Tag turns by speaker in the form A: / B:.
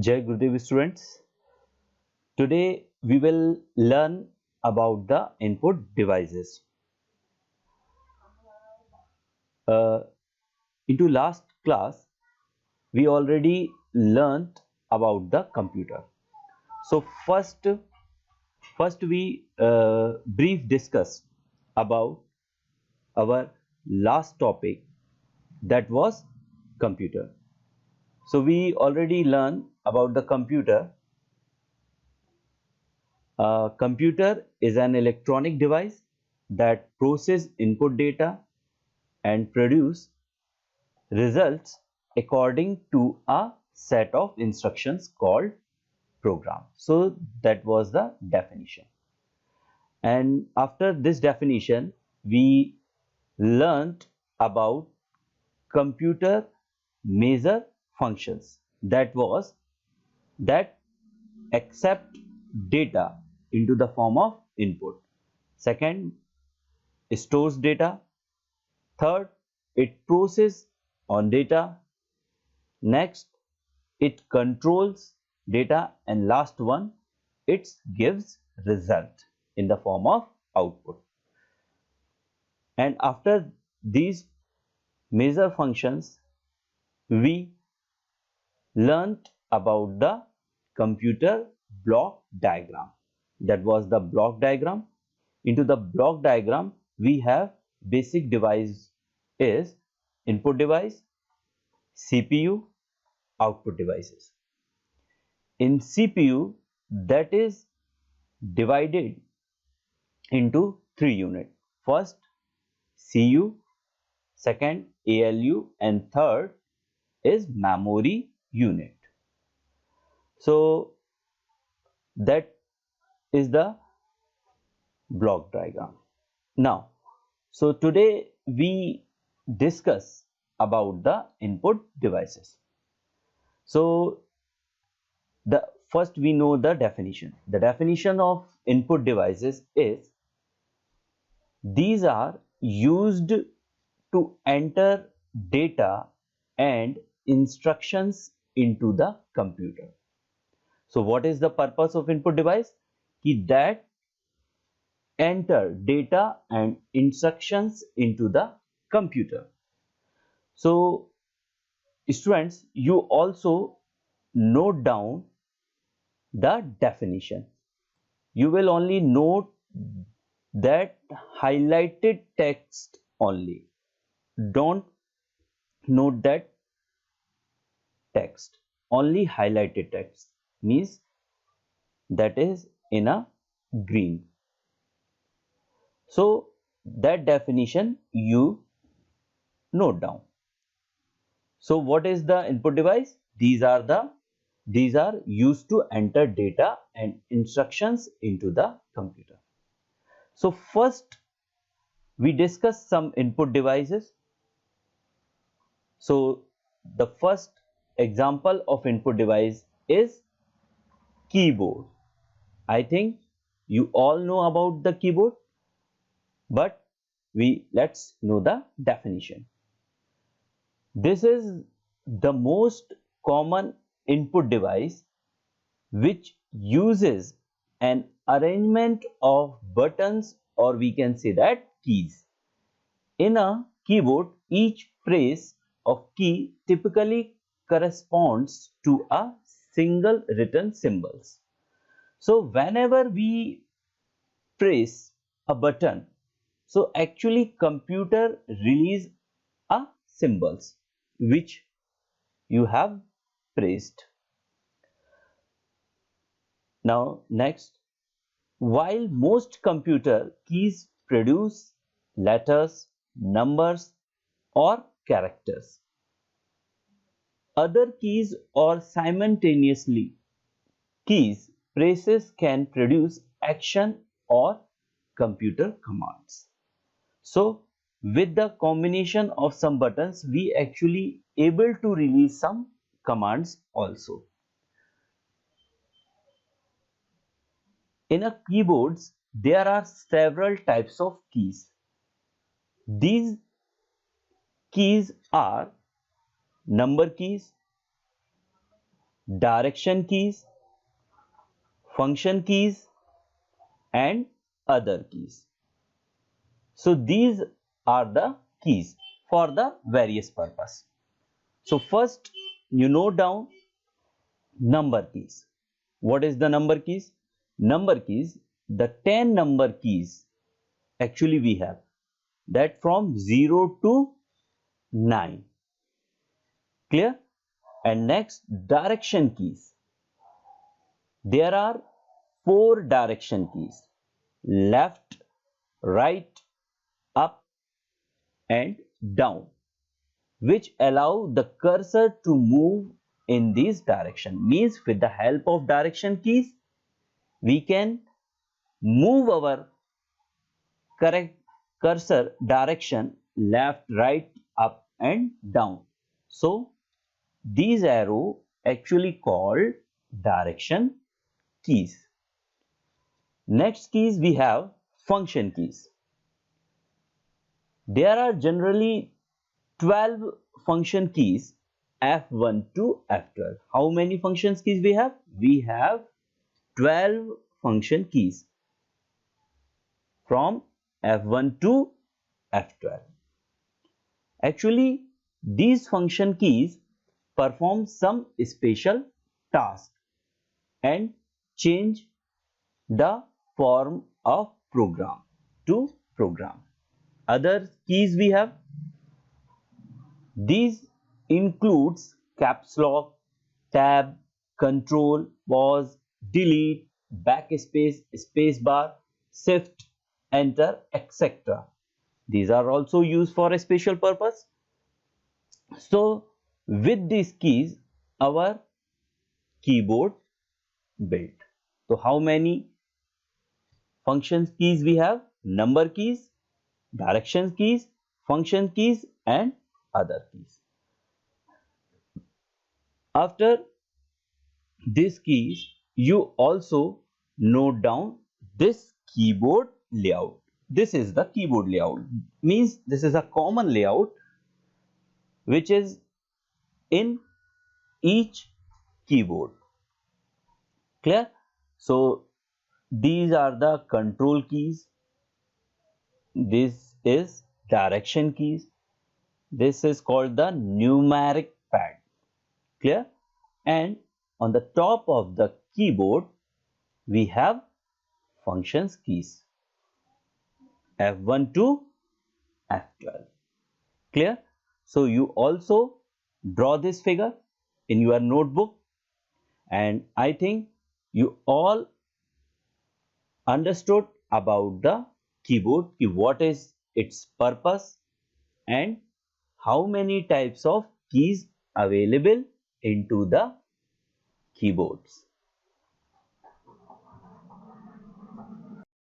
A: Jai Gurudev students. Today we will learn about the input devices. Uh, into last class we already learned about the computer. So first we brief discuss about our last topic, that was computer. So we already learned about the computer. A computer is an electronic device that process input data and produce results according to a set of instructions called program. So that was the definition. And after this definition, we learned about computer major functions. That was that accept data into the form of input. Second, stores data. Third, it processes on data. Next, it controls data, and last one, it gives result in the form of output. And after these major functions, we learnt about the computer block diagram. That was the block diagram. Into the block diagram, we have basic device is input device, CPU, output devices. In CPU, that is divided into three units. First, CU, second, ALU, and third is memory unit. So that is the block diagram. Now, so today we discuss about the input devices. So the first we know the definition. The definition of input devices is these are used to enter data and instructions into the computer. So what is the purpose of input device? That enter data and instructions into the computer. So students, you also note down the definition. You will only note that highlighted text only. Don't note that text. Only highlighted text means that is in a green. So that definition you note down. So what is the input device? These are used to enter data and instructions into the computer. So first we discuss some input devices. So the first example of input device is keyboard. I think you all know about the keyboard, but let's know the definition. This is the most common input device which uses an arrangement of buttons, or we can say that keys. In a keyboard, each press of key typically corresponds to a single written symbols. So whenever we press a button, so actually computer release a symbols which you have pressed. Now next, while most computer keys produce letters, numbers or characters, other keys or simultaneously keys presses can produce action or computer commands. So with the combination of some buttons, we actually able to release some commands also. In a keyboards, there are several types of keys. These keys are number keys, direction keys, function keys, and other keys. So these are the keys for the various purpose. So first you note down number keys. What is the number keys? Number keys, the 10 number keys actually we have that from 0 to 9. Clear? And next, direction keys. There are 4 direction keys: left, right, up, and down, which allow the cursor to move in this direction. Means with the help of direction keys, we can move our correct cursor direction left, right, up, and down. So these arrow actually called direction keys. Next keys we have function keys. There are generally 12 function keys, F1 to F12. How many function keys we have? We have 12 function keys from F1 to F12. Actually, these function keys perform some special task and change the form of program to program. Other keys we have, these includes caps lock, tab, control, pause, delete, backspace, spacebar, shift, enter, etc. These are also used for a special purpose. So with these keys our keyboard built. So how many function keys we have? Number keys, direction keys, function keys, and other keys. After these keys, you also note down this keyboard layout. This is the keyboard layout. Means this is a common layout which is in each keyboard. Clear? So these are the control keys. This is direction keys. This is called the numeric pad. Clear? And on the top of the keyboard we have functions keys, F1 to F12. Clear? So you also draw this figure in your notebook, and I think you all understood about the keyboard, what is its purpose and how many types of keys available into the keyboards.